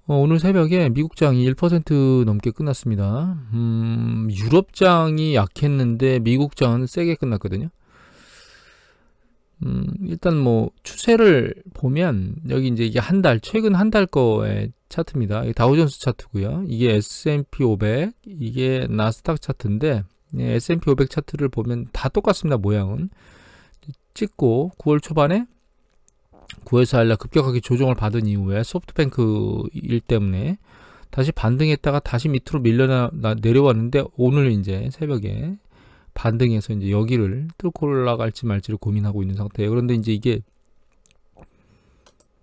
오늘 새벽에 미국장이 1% 넘게 끝났습니다. 유럽장이 약했는데 미국장은 세게 끝났거든요. 일단 뭐 추세를 보면 여기 이제 이게 최근 한 달 거의 차트입니다. 이게 다우존스 차트고요. 이게 S&P 500, 이게 나스닥 차트인데 S&P 500 차트를 보면 다 똑같습니다. 모양은 찍고 9월 초반에 9월 4일날 급격하게 조정을 받은 이후에 소프트뱅크 일 때문에 다시 반등했다가 다시 밑으로 내려왔는데 오늘 이제 새벽에 반등해서 이제 여기를 뚫고 올라갈지 말지를 고민하고 있는 상태예요. 그런데 이제 이게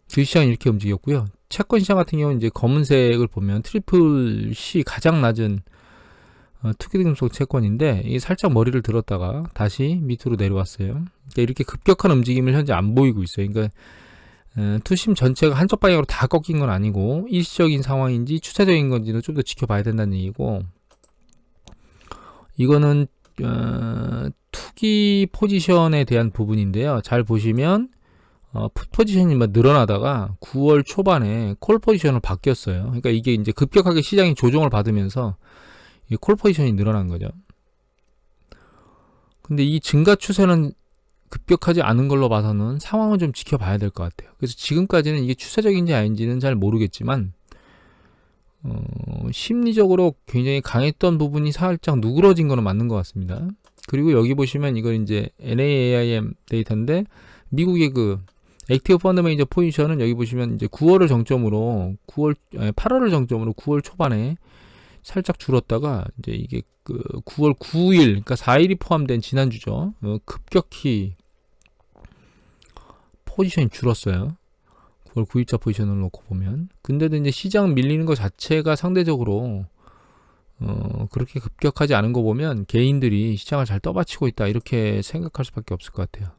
주식시장이 이렇게 움직였고요. 채권 시장 같은 경우는 이제 검은색을 보면 트리플 C 가장 낮은 투기등록성 채권인데 이게 살짝 머리를 들었다가 다시 밑으로 내려왔어요. 그러니까 이렇게 급격한 움직임을 현재 안 보이고 있어요. 그러니까 투심 전체가 한쪽 방향으로 다 꺾인 건 아니고 일시적인 상황인지 추세적인 건지는 좀 더 지켜봐야 된다는 얘기고, 이거는 투기 포지션에 대한 부분인데요. 잘 보시면 풋 포지션이 늘어나다가 9월 초반에 콜 포지션으로 바뀌었어요. 그러니까 이게 이제 급격하게 시장이 조정을 받으면서 이 콜 포지션이 늘어난 거죠. 근데 이 증가 추세는 급격하지 않은 걸로 봐서는 상황을 좀 지켜봐야 될 것 같아요. 그래서 지금까지는 이게 추세적인지 아닌지는 잘 모르겠지만 심리적으로 굉장히 강했던 부분이 살짝 누그러진 거는 맞는 것 같습니다. 그리고 여기 보시면 이건 이제 NAIM 데이터인데 미국의 그 액티브 펀드 매니저 포지션은 여기 보시면 이제 8월을 정점으로 9월 초반에 살짝 줄었다가 이제 이게 그 9월 9일, 그러니까 4일이 포함된 지난주죠. 급격히 포지션이 줄었어요. 9월 9일자 포지션을 놓고 보면. 근데도 이제 시장 밀리는 것 자체가 상대적으로 그렇게 급격하지 않은 거 보면 개인들이 시장을 잘 떠받치고 있다 이렇게 생각할 수밖에 없을 것 같아요.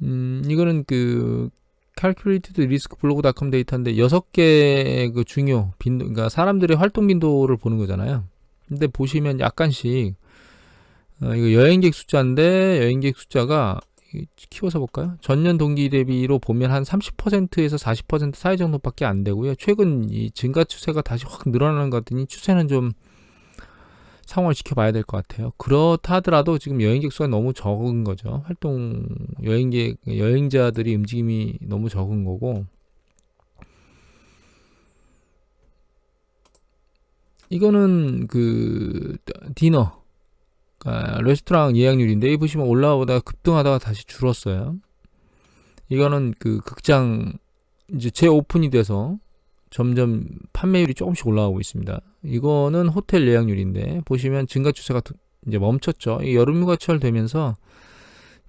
이거는 그 calculated risk 블로그.com 데이터인데 6개 그 중요 빈도, 그러니까 사람들의 활동 빈도를 보는 거잖아요. 근데 보시면 약간씩 이거 여행객 숫자인데 여행객 숫자가 키워서 볼까요? 전년 동기 대비로 보면 한 30%에서 40% 사이 정도밖에 안 되고요. 최근 이 증가 추세가 다시 확 늘어나는 것 같으니 추세는 좀 상황을 지켜봐야 될 것 같아요. 그렇다 하더라도 지금 여행객 수가 너무 적은 거죠. 여행자들이 움직임이 너무 적은 거고, 이거는 그 디너, 레스토랑 예약률인데 여기 보시면 올라오다가 급등하다가 다시 줄었어요. 이거는 그 극장 이제 재오픈이 돼서 점점 판매율이 조금씩 올라가고 있습니다. 이거는 호텔 예약률인데 보시면 증가 추세가 이제 멈췄죠. 여름 휴가철 되면서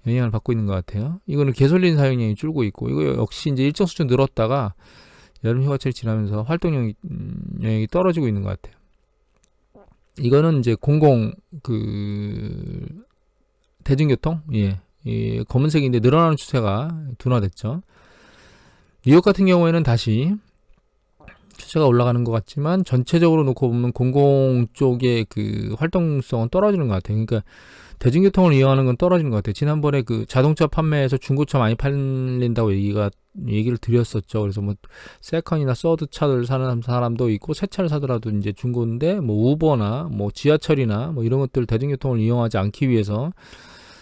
영향을 받고 있는 것 같아요. 이거는 개솔린 사용량이 줄고 있고, 이거 역시 이제 일정 수준 늘었다가 여름 휴가철이 지나면서 활동량이 영향이 떨어지고 있는 것 같아요. 이거는 이제 대중교통, 이 검은색인데 늘어나는 추세가 둔화됐죠. 뉴욕 같은 경우에는 다시 추세가 올라가는 것 같지만 전체적으로 놓고 보면 공공 쪽의 그 활동성은 떨어지는 것 같아요. 그러니까 대중교통을 이용하는 건 떨어지는 것 같아요. 지난번에 그 자동차 판매에서 중고차 많이 팔린다고 얘기를 드렸었죠. 그래서 뭐 세컨이나 서드 차를 사는 사람도 있고 새 차를 사더라도 이제 중고인데 뭐 우버나 뭐 지하철이나 뭐 이런 것들 대중교통을 이용하지 않기 위해서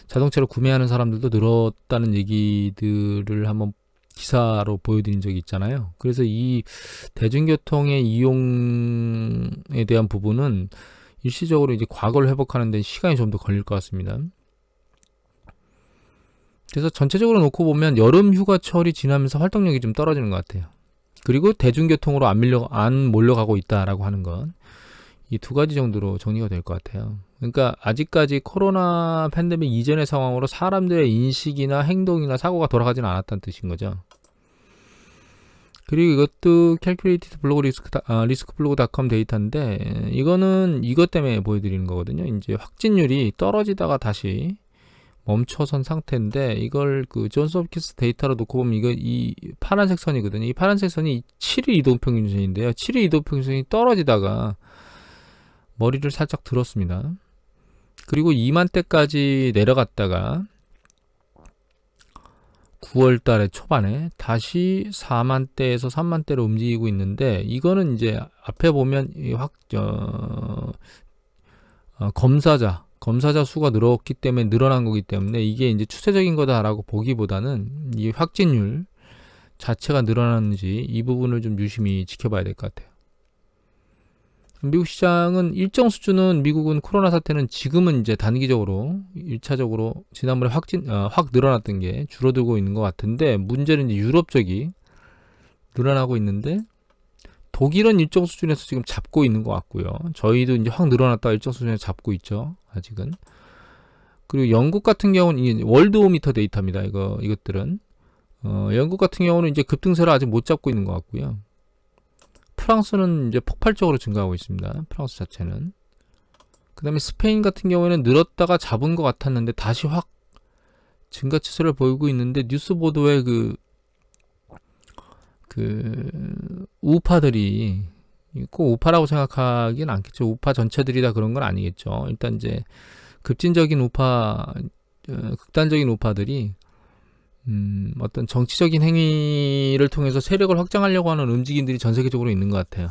자동차를 구매하는 사람들도 늘었다는 얘기들을 한번 기사로 보여드린 적이 있잖아요. 그래서 이 대중교통의 이용에 대한 부분은 일시적으로 이제 과거를 회복하는 데 시간이 좀 더 걸릴 것 같습니다. 그래서 전체적으로 놓고 보면 여름 휴가철이 지나면서 활동력이 좀 떨어지는 것 같아요. 그리고 대중교통으로 안 몰려가고 있다라고 하는 건 이 두 가지 정도로 정리가 될 것 같아요. 그러니까 아직까지 코로나 팬데믹 이전의 상황으로 사람들의 인식이나 행동이나 사고가 돌아가지는 않았다는 뜻인 거죠. 그리고 이것도 calculated 블로그 리스크 블로그.com 데이터인데 이거는 이것 때문에 보여드리는 거거든요. 이제 확진율이 떨어지다가 다시 멈춰선 상태인데 이걸 그 존스 홉킨스 데이터로 놓고 보면 이 파란색 선이거든요. 이 파란색 선이 7일 이동평균선인데요. 7일 이동평균선이 떨어지다가 머리를 살짝 들었습니다. 그리고 2만대까지 내려갔다가 9월 달에 초반에 다시 4만대에서 3만대로 움직이고 있는데, 이거는 이제 앞에 보면 검사자 수가 늘었기 때문에 늘어난 거기 때문에 이게 이제 추세적인 거다라고 보기보다는 이 확진율 자체가 늘어나는지 이 부분을 좀 유심히 지켜봐야 될 것 같아요. 미국 시장은 일정 수준은, 미국은 코로나 사태는 지금은 이제 단기적으로 1차적으로 지난번에 확 늘어났던 게 줄어들고 있는 것 같은데, 문제는 이제 유럽 쪽이 늘어나고 있는데, 독일은 일정 수준에서 지금 잡고 있는 것 같고요. 저희도 이제 확 늘어났다가 일정 수준에서 잡고 있죠, 아직은. 그리고 영국 같은 경우는 이 월드오미터 데이터입니다. 이것들은 영국 같은 경우는 이제 급등세를 아직 못 잡고 있는 것 같고요. 프랑스는 이제 폭발적으로 증가하고 있습니다. 프랑스 자체는. 그 다음에 스페인 같은 경우에는 늘었다가 잡은 것 같았는데 다시 확 증가 추세를 보이고 있는데, 뉴스 보도에 우파들이, 꼭 우파라고 생각하긴 않겠죠. 우파 전체들이 다 그런 건 아니겠죠. 일단 이제 급진적인 우파, 극단적인 우파들이 어떤 정치적인 행위를 통해서 세력을 확장하려고 하는 움직임들이 전 세계적으로 있는 것 같아요.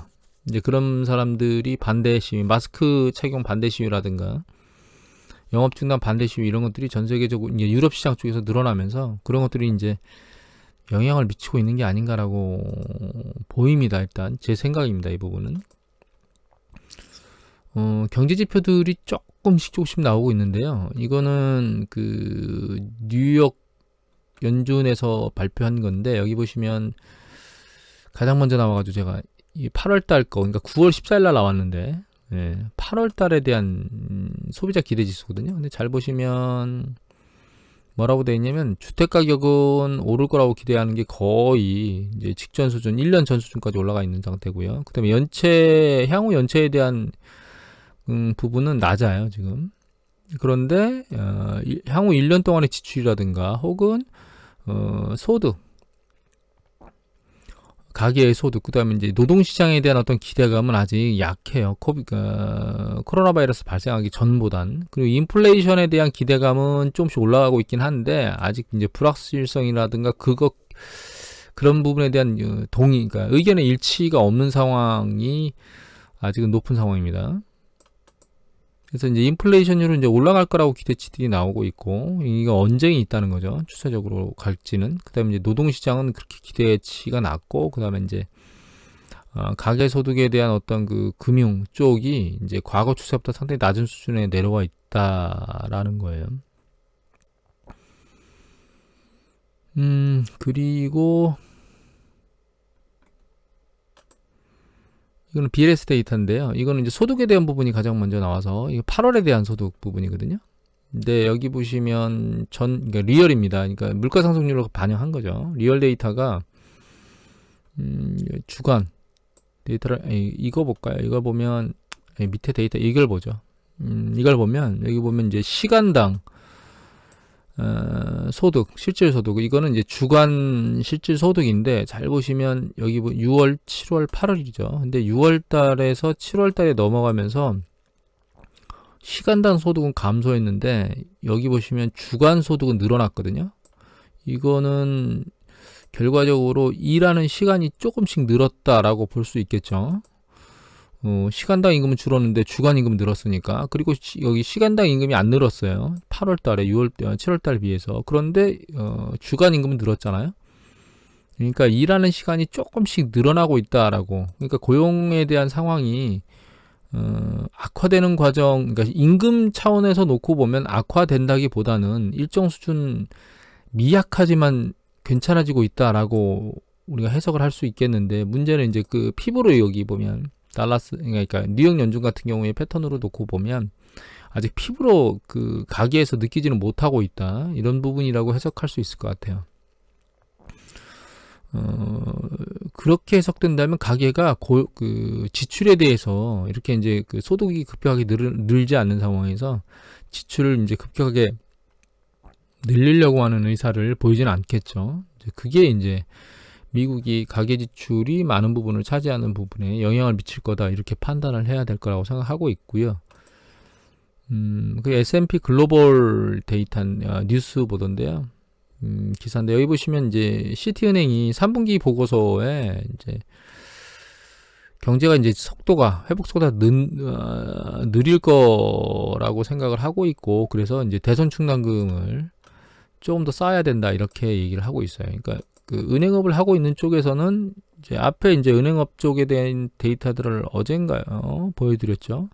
이제 그런 사람들이 반대 시위, 마스크 착용 반대 시위라든가 영업 중단 반대 시위, 이런 것들이 전 세계적으로 이제 유럽 시장 쪽에서 늘어나면서 그런 것들이 이제 영향을 미치고 있는 게 아닌가라고 보입니다. 일단 제 생각입니다. 이 부분은. 경제 지표들이 조금씩 나오고 있는데요. 이거는 뉴욕 연준에서 발표한 건데, 여기 보시면 가장 먼저 나와가지고 제가 이 8월달 거, 그러니까 9월 14일날 나왔는데, 8월달에 대한 소비자 기대 지수거든요. 근데 잘 보시면 뭐라고 되어 있냐면, 주택 가격은 오를 거라고 기대하는 게 거의 이제 직전 수준, 1년 전 수준까지 올라가 있는 상태고요. 그 다음에 향후 연체에 대한 부분은 낮아요, 지금. 그런데 향후 1년 동안의 지출이라든가 혹은 소득, 가계의 소득, 그 다음에 이제 노동시장에 대한 어떤 기대감은 아직 약해요. 코로나 바이러스 발생하기 전보단. 그리고 인플레이션에 대한 기대감은 조금씩 올라가고 있긴 한데, 아직 이제 불확실성이라든가 그런 부분에 대한 그러니까 의견의 일치가 없는 상황이 아직은 높은 상황입니다. 그래서 이제 인플레이션율은 이제 올라갈 거라고 기대치들이 나오고 있고, 이거 언쟁이 있다는 거죠. 추세적으로 갈지는. 그 다음에 이제 노동시장은 그렇게 기대치가 낮고, 그 다음에 이제 가계소득에 대한 어떤 금융 쪽이 이제 과거 추세보다 상당히 낮은 수준에 내려와 있다라는 거예요. 그리고 이거는 BLS 데이터인데요. 이거는 이제 소득에 대한 부분이 가장 먼저 나와서, 이게 8월에 대한 소득 부분이거든요. 근데 여기 보시면 그러니까 리얼입니다. 그러니까 물가 상승률을 반영한 거죠. 리얼 데이터가 주간 데이터를 이거 볼까요? 이걸 보면 밑에 데이터 이걸 보죠. 이걸 보면 여기 보면 이제 시간당 소득, 실질 소득, 이거는 이제 주간 실질 소득인데, 잘 보시면 여기 6월, 7월, 8월이죠. 근데 6월 달에서 7월 달에 넘어가면서 시간당 소득은 감소했는데, 여기 보시면 주간 소득은 늘어났거든요. 이거는 결과적으로 일하는 시간이 조금씩 늘었다라고 볼 수 있겠죠. 시간당 임금은 줄었는데 주간 임금은 늘었으니까. 그리고 여기 시간당 임금이 안 늘었어요. 8월 달에 7월 달에 비해서. 그런데 주간 임금은 늘었잖아요. 그러니까 일하는 시간이 조금씩 늘어나고 있다라고. 그러니까 고용에 대한 상황이 악화되는 과정, 그러니까 임금 차원에서 놓고 보면 악화된다기보다는 일정 수준 미약하지만 괜찮아지고 있다라고 우리가 해석을 할 수 있겠는데, 문제는 이제 피부로 여기 보면 그러니까 뉴욕 연준 같은 경우에 패턴으로 놓고 보면 아직 피부로 가계에서 느끼지는 못하고 있다, 이런 부분이라고 해석할 수 있을 것 같아요. 그렇게 해석된다면 가계가 지출에 대해서 이렇게 이제 소득이 급격하게 늘지 않는 상황에서 지출을 이제 급격하게 늘리려고 하는 의사를 보이지는 않겠죠. 그게 이제 미국이 가계 지출이 많은 부분을 차지하는 부분에 영향을 미칠 거다, 이렇게 판단을 해야 될 거라고 생각하고 있고요. 그 S&P 글로벌 데이터 뉴스 보던데요. 기사인데 여기 보시면 이제 시티은행이 3분기 보고서에 이제 경제가 이제 속도가 회복 속도가 느릴 거라고 생각을 하고 있고 그래서 이제 대손 충당금을 조금 더 쌓아야 된다 이렇게 얘기를 하고 있어요. 그러니까 그 은행업을 하고 있는 쪽에서는 이제 앞에 이제 은행업 쪽에 대한 데이터들을 어젠가요 보여드렸죠.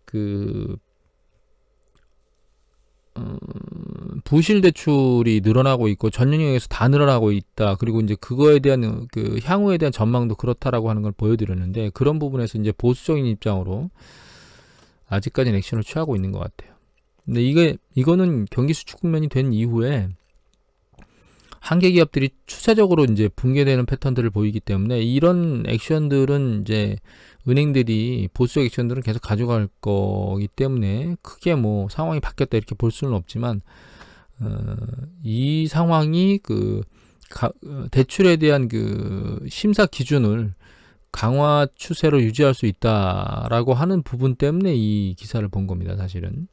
그 부실 대출이 늘어나고 있고 전 영역에서 다 늘어나고 있다. 그리고 이제 그거에 대한 그 향후에 대한 전망도 그렇다라고 하는 걸 보여드렸는데 그런 부분에서 이제 보수적인 입장으로 아직까지는 액션을 취하고 있는 것 같아요. 근데 이거는 경기 수축 국면이 된 이후에 한계 기업들이 추세적으로 이제 붕괴되는 패턴들을 보이기 때문에 이런 액션들은 이제 은행들이 보수적 액션들은 계속 가져갈 거기 때문에 크게 뭐 상황이 바뀌었다 이렇게 볼 수는 없지만 이 상황이 그 대출에 대한 그 심사 기준을 강화 추세로 유지할 수 있다라고 하는 부분 때문에 이 기사를 본 겁니다. 사실은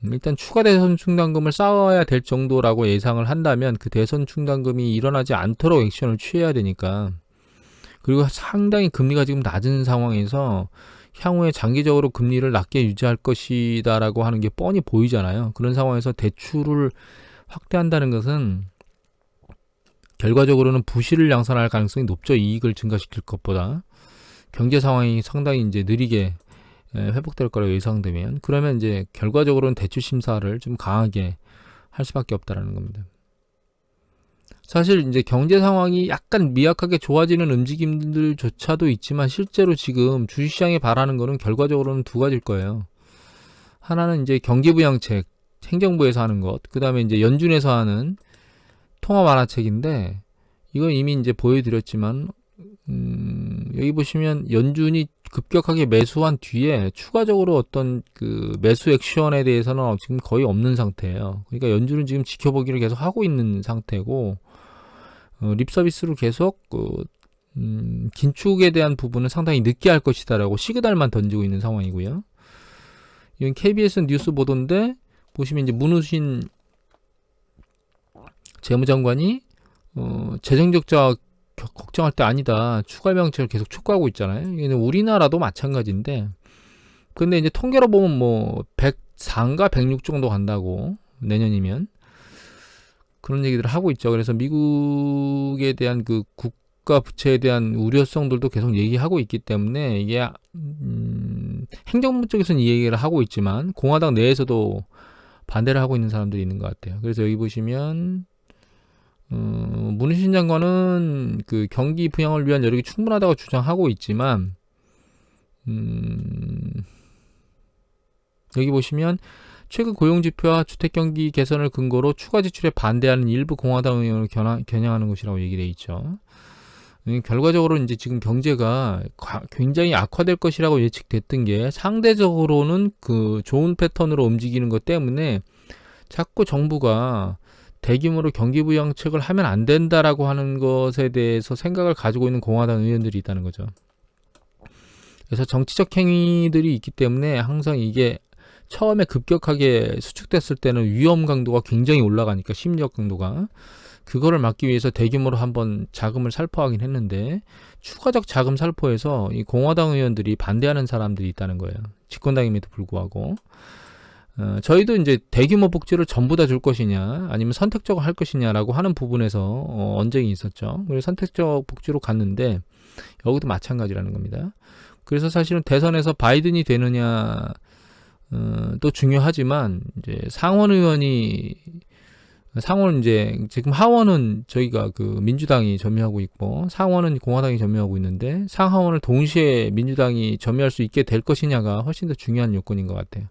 일단 추가 대손 충당금을 쌓아야 될 정도라고 예상을 한다면 그 대손 충당금이 일어나지 않도록 액션을 취해야 되니까 그리고 상당히 금리가 지금 낮은 상황에서 향후에 장기적으로 금리를 낮게 유지할 것이다라고 하는 게 뻔히 보이잖아요. 그런 상황에서 대출을 확대한다는 것은 결과적으로는 부실을 양산할 가능성이 높죠. 이익을 증가시킬 것보다 경제 상황이 상당히 이제 느리게 회복될 거라고 예상되면 그러면 이제 결과적으로는 대출 심사를 좀 강하게 할 수밖에 없다라는 겁니다. 사실 이제 경제 상황이 약간 미약하게 좋아지는 움직임들조차도 있지만 실제로 지금 주식시장에 바라는 거는 결과적으로는 두 가지일 거예요. 하나는 이제 경기부양책, 행정부에서 하는 것, 그 다음에 이제 연준에서 하는 통화 완화책인데 이건 이미 이제 보여드렸지만 여기 보시면 연준이 급격하게 매수한 뒤에 추가적으로 어떤 그 매수 액션에 대해서는 지금 거의 없는 상태예요. 그러니까 연준은 지금 지켜보기를 계속 하고 있는 상태고 립 서비스로 계속 긴축에 대한 부분은 상당히 늦게 할 것이다라고 시그널만 던지고 있는 상황이고요. 이건 KBS 뉴스 보도인데 보시면 이제 문우신 재무장관이 재정적자 걱정할 때 아니다. 추가 명책을 계속 촉구하고 있잖아요. 이게 우리나라도 마찬가지인데 근데 이제 통계로 보면 뭐 104인가 106 정도 간다고 내년이면 그런 얘기들을 하고 있죠. 그래서 미국에 대한 그 국가 부채에 대한 우려성들도 계속 얘기하고 있기 때문에 이게 행정부 쪽에서는 이 얘기를 하고 있지만 공화당 내에서도 반대를 하고 있는 사람들이 있는 것 같아요. 그래서 여기 보시면 문희신 장관은 그 경기 부양을 위한 여력이 충분하다고 주장하고 있지만 여기 보시면 최근 고용지표와 주택경기 개선을 근거로 추가 지출에 반대하는 일부 공화당 의원을 겨냥하는 것이라고 얘기되어 있죠. 결과적으로 이제 지금 경제가 굉장히 악화될 것이라고 예측됐던 게 상대적으로는 그 좋은 패턴으로 움직이는 것 때문에 자꾸 정부가 대규모로 경기부양책을 하면 안 된다라고 하는 것에 대해서 생각을 가지고 있는 공화당 의원들이 있다는 거죠. 그래서 정치적 행위들이 있기 때문에 항상 이게 처음에 급격하게 수축됐을 때는 위험 강도가 굉장히 올라가니까 심리적 강도가 그거를 막기 위해서 대규모로 한번 자금을 살포하긴 했는데 추가적 자금 살포에서 이 공화당 의원들이 반대하는 사람들이 있다는 거예요. 집권당임에도 불구하고 저희도 이제 대규모 복지를 전부 다 줄 것이냐 아니면 선택적으로 할 것이냐라고 하는 부분에서 언쟁이 있었죠. 그래서 선택적 복지로 갔는데 여기도 마찬가지라는 겁니다. 그래서 사실은 대선에서 바이든이 되느냐 또 중요하지만 이제 상원 이제 지금 하원은 저희가 그 민주당이 점유하고 있고 상원은 공화당이 점유하고 있는데 상하원을 동시에 민주당이 점유할 수 있게 될 것이냐가 훨씬 더 중요한 요건인 것 같아요.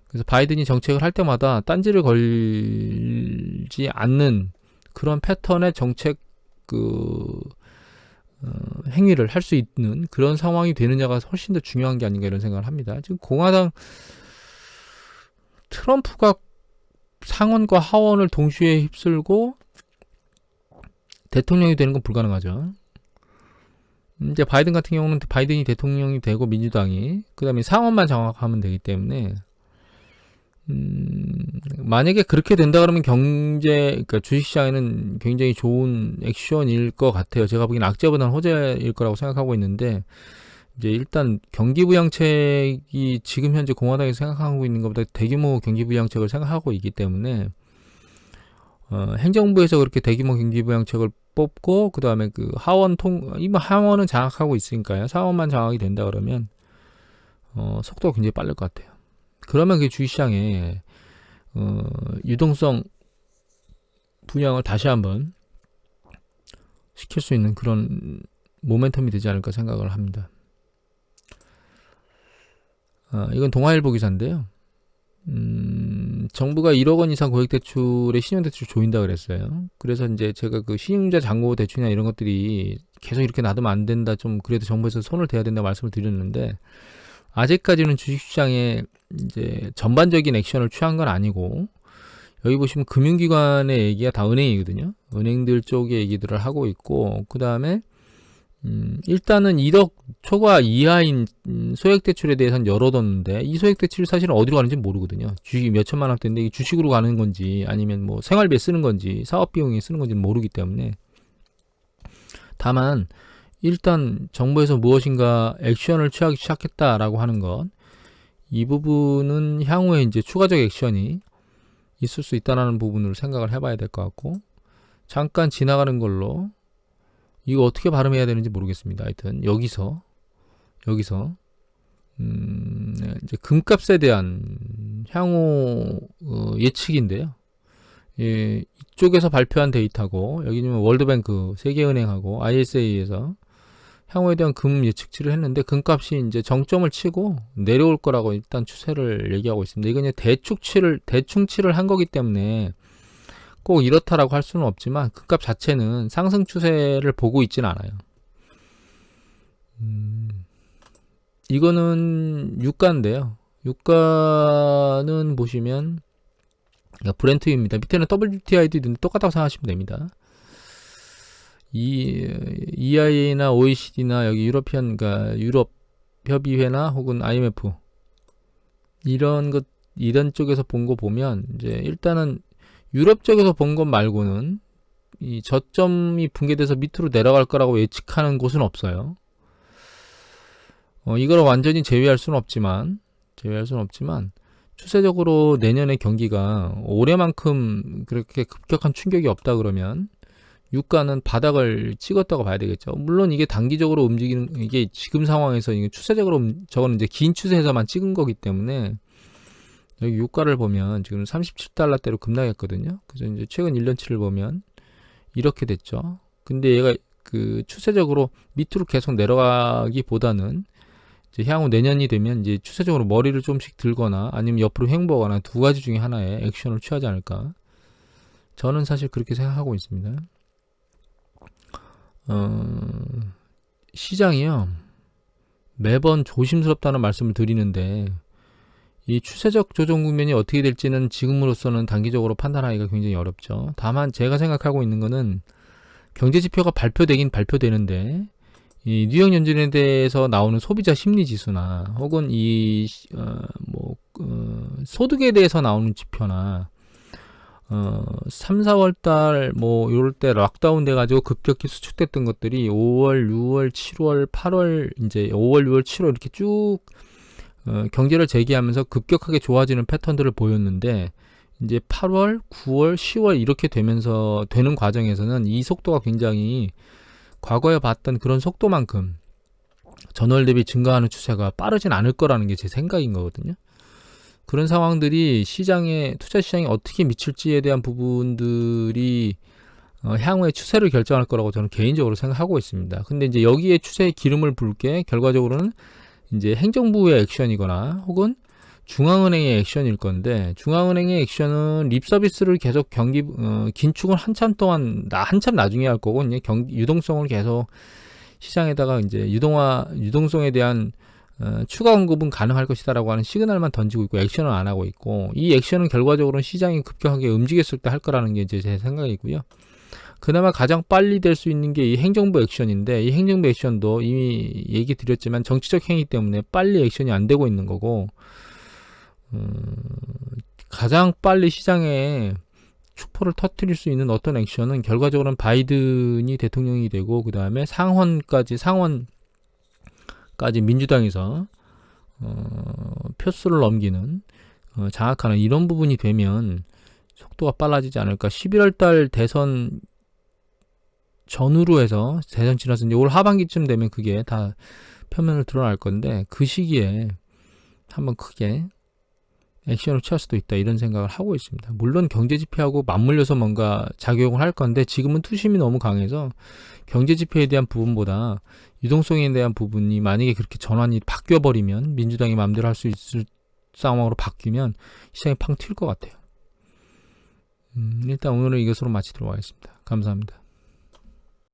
그래서 바이든이 정책을 할 때마다 딴지를 걸지 않는 그런 패턴의 정책 행위를 할 수 있는 그런 상황이 되느냐가 훨씬 더 중요한 게 아닌가 이런 생각을 합니다. 지금 공화당 트럼프가 상원과 하원을 동시에 휩쓸고 대통령이 되는 건 불가능하죠. 이제 바이든 같은 경우는 바이든이 대통령이 되고 민주당이 그 다음에 상원만 장악하면 되기 때문에 만약에 그렇게 된다 그러면 그러니까 주식시장에는 굉장히 좋은 액션일 것 같아요. 제가 보기엔 악재보다는 호재일 거라고 생각하고 있는데, 이제 일단 경기부양책이 지금 현재 공화당에서 생각하고 있는 것보다 대규모 경기부양책을 생각하고 있기 때문에, 행정부에서 그렇게 대규모 경기부양책을 뽑고, 그 다음에 그 하원은 장악하고 있으니까요. 상원만 장악이 된다 그러면, 속도가 굉장히 빠를 것 같아요. 그러면 그 주식시장에 유동성 분양을 다시 한번 시킬 수 있는 그런 모멘텀이 되지 않을까 생각을 합니다. 이건 동아일보 기사인데요. 정부가 1억 원 이상 고액대출에 신용대출 조인다 그랬어요. 그래서 이제 제가 그 신용자 잔고 대출이나 이런 것들이 계속 이렇게 놔두면 안 된다, 좀 그래도 정부에서 손을 대야 된다 말씀을 드렸는데, 아직까지는 주식시장에 이제 전반적인 액션을 취한 건 아니고, 여기 보시면 금융기관의 얘기가 다 은행이거든요. 은행들 쪽의 얘기들을 하고 있고, 그 다음에 일단은 1억 초과 이하인 소액대출에 대해서는 열어뒀는데, 이 소액대출 사실은 어디로 가는지 모르거든요. 주식이 몇 천만 원대인데 이게 주식으로 가는 건지 아니면 뭐 생활비에 쓰는 건지 사업비용에 쓰는 건지 모르기 때문에, 다만 일단 정부에서 무엇인가 액션을 취하기 시작했다라고 하는 것, 이 부분은 향후에 이제 추가적 액션이 있을 수 있다는 부분을 생각을 해봐야 될 것 같고, 잠깐 지나가는 걸로, 이거 어떻게 발음해야 되는지 모르겠습니다. 하여튼 여기서 이제 금값에 대한 향후 예측인데요. 예, 이쪽에서 발표한 데이터고, 여기는 월드뱅크, 세계은행하고 ISA에서 향후에 대한 금 예측치를 했는데, 금값이 이제 정점을 치고 내려올 거라고 일단 추세를 얘기하고 있습니다. 이건 대충치를 한 거기 때문에 꼭 이렇다라고 할 수는 없지만, 금값 자체는 상승 추세를 보고 있지는 않아요. 이거는 유가인데요. 유가는 보시면 브렌트입니다. 밑에는 WTI도 있는데 똑같다고 생각하시면 됩니다. EIA나 OECD나 여기 그러니까 유럽 협의회나 혹은 IMF 이런 쪽에서 본 거 보면, 이제 일단은 유럽 쪽에서 본 것 말고는 이 저점이 붕괴돼서 밑으로 내려갈 거라고 예측하는 곳은 없어요. 이걸 완전히 제외할 수는 없지만 추세적으로 내년의 경기가 올해만큼 그렇게 급격한 충격이 없다 그러면 유가는 바닥을 찍었다고 봐야 되겠죠. 물론 이게 단기적으로 움직이는, 이게 지금 상황에서 이게 추세적으로 저거는 이제 긴 추세에서만 찍은 거기 때문에, 여기 유가를 보면 지금 37달러대로 급락했거든요. 그래서 이제 최근 1년치를 보면 이렇게 됐죠. 근데 얘가 그 추세적으로 밑으로 계속 내려가기보다는 이제 향후 내년이 되면 이제 추세적으로 머리를 좀씩 들거나 아니면 옆으로 횡보하거나 두 가지 중에 하나의 액션을 취하지 않을까. 저는 사실 그렇게 생각하고 있습니다. 시장이요, 매번 조심스럽다는 말씀을 드리는데, 이 추세적 조정 국면이 어떻게 될지는 지금으로서는 단기적으로 판단하기가 굉장히 어렵죠. 다만 제가 생각하고 있는 거는, 경제지표가 발표되긴 발표되는데, 이 뉴욕 연준에 대해서 나오는 소비자 심리 지수나 혹은 소득에 대해서 나오는 지표나 3, 4월 달 요럴 때 락다운 돼 가지고 급격히 수축됐던 것들이 5월, 6월, 7월, 8월, 이제 5월, 6월, 7월 이렇게 쭉 경제를 재개하면서 급격하게 좋아지는 패턴들을 보였는데, 이제 8월, 9월, 10월 이렇게 되는 과정에서는 이 속도가 굉장히 과거에 봤던 그런 속도만큼 전월 대비 증가하는 추세가 빠르진 않을 거라는 게 제 생각인 거거든요. 그런 상황들이 투자 시장에 어떻게 미칠지에 대한 부분들이 향후의 추세를 결정할 거라고 저는 개인적으로 생각하고 있습니다. 근데 이제 여기에 추세에 기름을 부을 게 결과적으로는 이제 행정부의 액션이거나 혹은 중앙은행의 액션일 건데, 중앙은행의 액션은 립서비스를 계속 긴축을 한참 나중에 할 거고, 이제 유동성을 계속 시장에다가 이제 유동성에 대한 추가 공급은 가능할 것이다라고 하는 시그널만 던지고 있고, 액션은 안 하고 있고, 이 액션은 결과적으로는 시장이 급격하게 움직였을 때 할 거라는 게 이제 제 생각이고요. 그나마 가장 빨리 될 수 있는 게 이 행정부 액션인데, 이 행정부 액션도 이미 얘기 드렸지만 정치적 행위 때문에 빨리 액션이 안 되고 있는 거고, 가장 빨리 시장에 축포를 터뜨릴 수 있는 어떤 액션은 결과적으로는 바이든이 대통령이 되고 그 다음에 상원까지 민주당에서 표수를 넘기는 장악하는 이런 부분이 되면 속도가 빨라지지 않을까. 11월 달 대선 전후로 해서 대선 지나서 이제 올 하반기쯤 되면 그게 다 표면을 드러날 건데 그 시기에 한번 크게 액션을 취할 수도 있다 이런 생각을 하고 있습니다. 물론 경제지표하고 맞물려서 뭔가 작용을 할 건데 지금은 투심이 너무 강해서 경제지표에 대한 부분보다 유동성에 대한 부분이 만약에 그렇게 전환이 바뀌어버리면 민주당이 마음대로 할 수 있을 상황으로 바뀌면 시장이 팡 튈 것 같아요. 일단 오늘은 이것으로 마치도록 하겠습니다. 감사합니다.